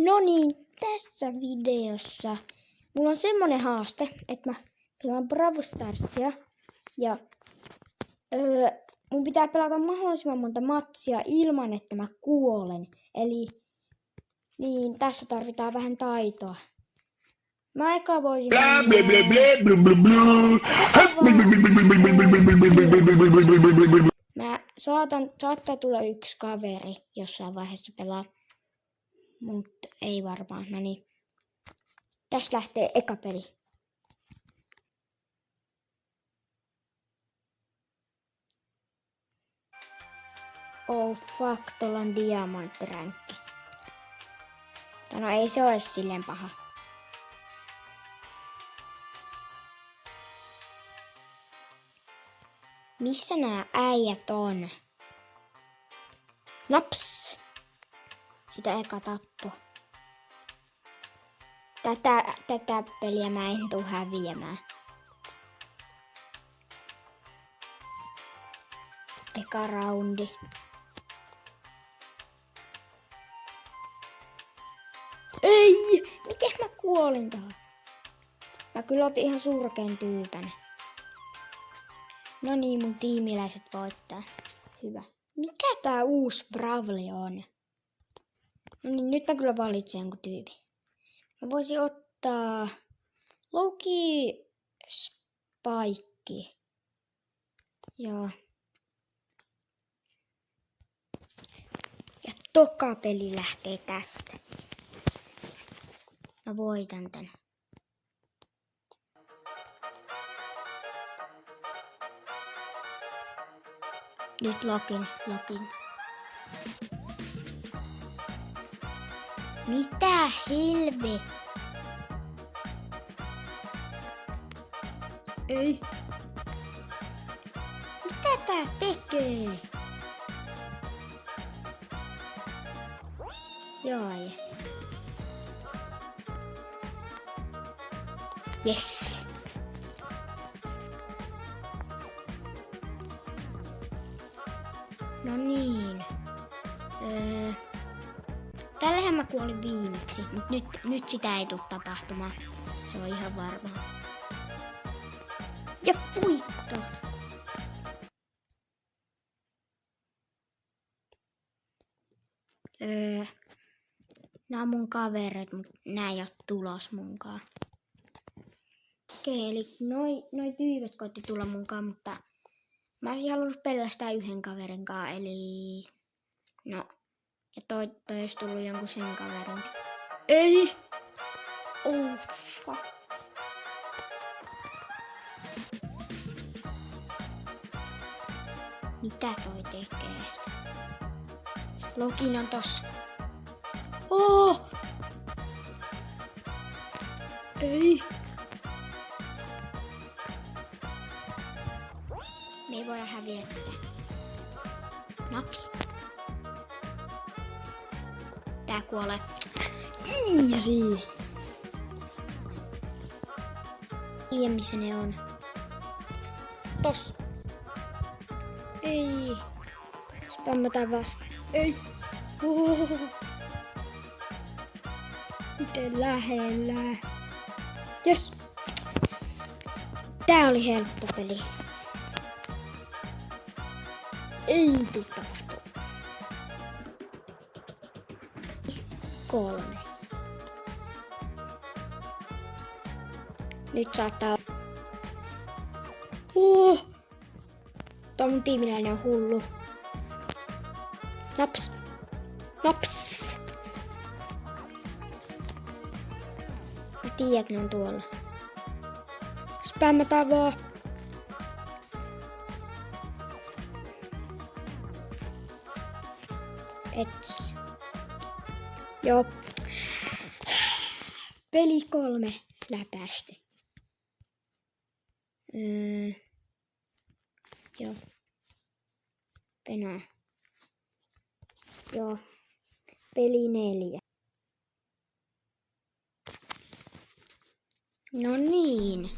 No niin, tässä videossa mulla on semmonen haaste, että mä pelaan Brawl Starsia ja mun pitää pelata mahdollisimman monta matsia ilman, että mä kuolen. Eli niin tässä tarvitaan vähän taitoa. Mä eka voisin saattaa tulla yksi kaveri jossain vaiheessa pelaa, mutta ei varmaan. No niin, tässä lähtee eka peli. Oh fuck, tuolla on diamanttiränkki. No ei se ole silleen paha. Missä nämä äijät on? Naps! Sitä eka tappo. Tätä peliä mä en tuu häviämään. Eka raundi. Ei! Miten mä kuolin tähän? Mä kyllä otin ihan surkeen tyypän. No niin, mun tiimiläiset voittaa. Hyvä. Mikä tää uusi Bravli on? No niin, nyt mä kyllä valitsen jonkun tyypin. Mä voisin ottaa Loki Spike. Joo. Ja toka peli lähtee tästä. Mä voitan tän. Nyt login. Mitä helvet? Ei. Mitä tää tekee? Jai. Yes. No niin. Tällähän mä kuolin viimeksi, mutta nyt sitä ei tule tapahtumaan. Se on ihan varmaa. Ja puitto. Nää on mun kaverit, mutta nää ei oo tulos munkaan. Okei, eli noi tyypit koitti tulla munkaan, mutta mä olisin halunnut pelkästään yhden kaverin kanssa, eli no, ja toi olisi tullut jonkun sen kaverin. Ei! Oh fuck. Mitä toi tekee? Login on tossa. Oh! Ei! Me ei voida häviä tätä. Naps. Tää kuolee. Easy. Tiedä missä ne on. Tos. Ei. Spammataan vas. Ei. Oh. Miten lähellä. Jes. Tää oli helppo peli. Ei tuu tapahtuu. 3. Nyt saattaa... Tuo mun tiimiläinen on hullu. Naps. Naps. Mä tiedän, että ne on tuolla. Spämmätään vaan. Joo. Peli 3 läpästy. Joo. Penää. Joo. Peli 4. No niin.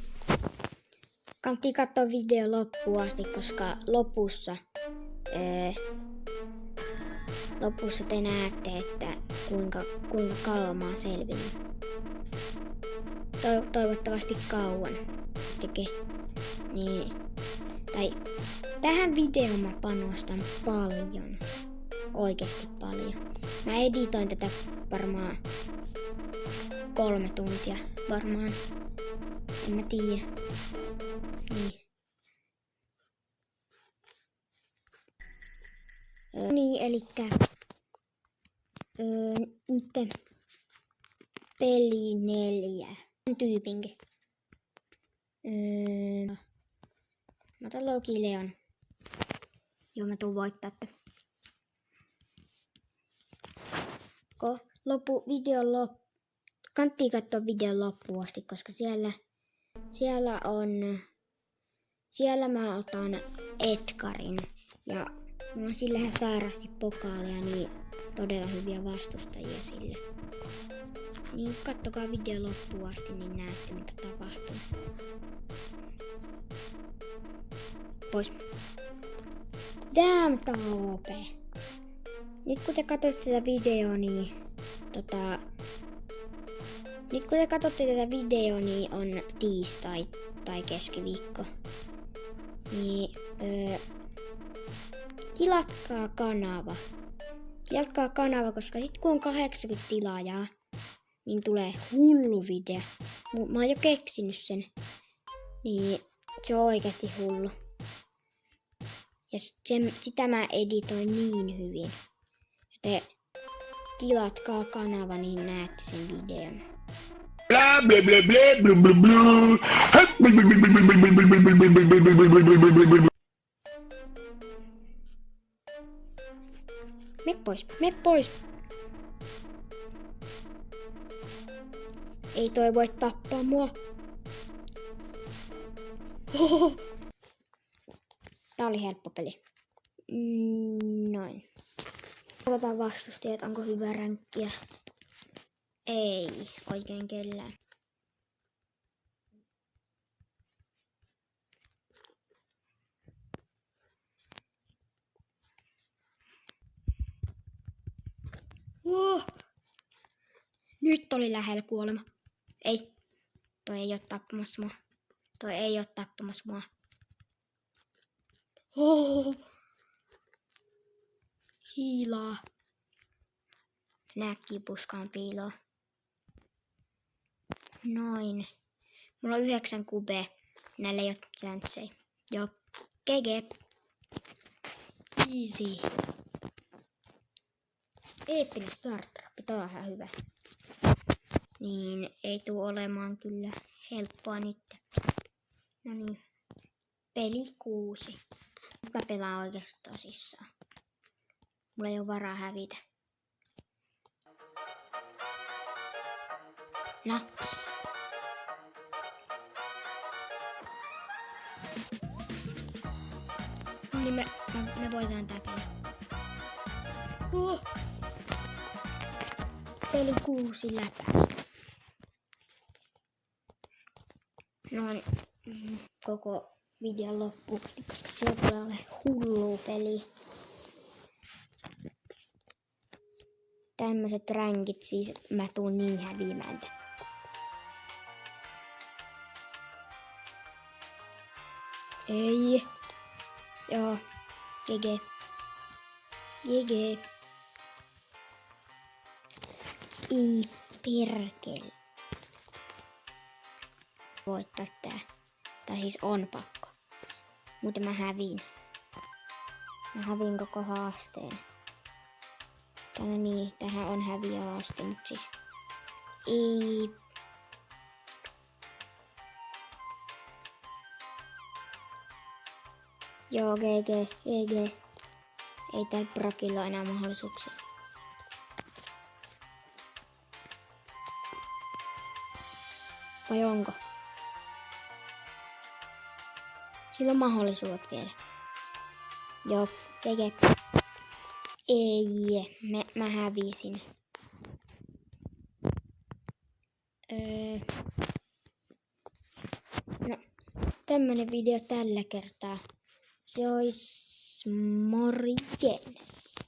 Kannattaa katsoa video loppuun asti, koska lopussa te näette, että kuinka kauan mä oon selvinnyt. Toivottavasti kauan. Niin. Tai tähän videoon mä panostan paljon. Oikeesti paljon. Mä editoin tätä varmaan 3 tuntia. Varmaan. En mä tiedä. Niin. Niin, elikkä nyt peli 4. Tyypinkin. Mä otan Loki Leon. Joo, mä tuun voittaa, että kannattaa katsoa videon loppuun asti, koska siellä mä otan Edgarin ja mulla on sillä ihan sairaasti pokaaleja, niin todella hyviä vastustajia sille. Niin kattokaa videon loppuun asti, niin näette mitä tapahtuu. Pois. Damn, tää on OP. Nyt kun te katsotte tätä videoa, niin on tiistai tai keskiviikko. Niin tilatkaa kanava, koska sit kun on 80 tilaajaa, niin tulee hullu video. Mä oon jo keksinyt sen. Niin se on oikeesti hullu. Ja sitä mä editoin niin hyvin. Te tilatkaa kanava, niin näette sen videon. Bla bla bla bla bla bla. Me pois. Ei toi voi tappaa mua. Hohoho. Tää oli helppo peli. Noin. Katsotaan vastustajat, onko hyvä ränkkiä. Ei oikein kellään. Nyt oli lähellä kuolema. Ei. Toi ei oo tappamassa mua. Hiilaa. Näkkipuskaan piiloa. Noin. Mulla on 9 kubea. Näillä ei oo chanssei. Joo. GG. Easy. Eeppinen starttrappi. Tää on ihan hyvä. Niin ei tuu olemaan kyllä helppoa nyt. No niin. Peli 6. Nyt mä pelaan oikeesti tosissaan. Mulla ei oo varaa hävitä. Naks. Niin me voidaan tää peli. Peli 6 läpäistä. Noin koko videon loppuun, koska siellä tulee ole hullu peli. Tämmöiset ränkit, siis mä tuun niin häviämään. Ei. Joo. GG. GG. Ei perkele. Voittaa tää. Tai siis on pakko. Mutta mä hävin. Mä hävin koko haasteen. No niin, tähän on häviöaste, mut siis ei. Joo, GG. Ei täällä Brokilla enää mahdollisuuksia. Vai onko? Sillä on mahdollisuudet vielä. Joo, GG. Ei, mä hävisin. No, tämmönen video tällä kertaa. Se ois morjens.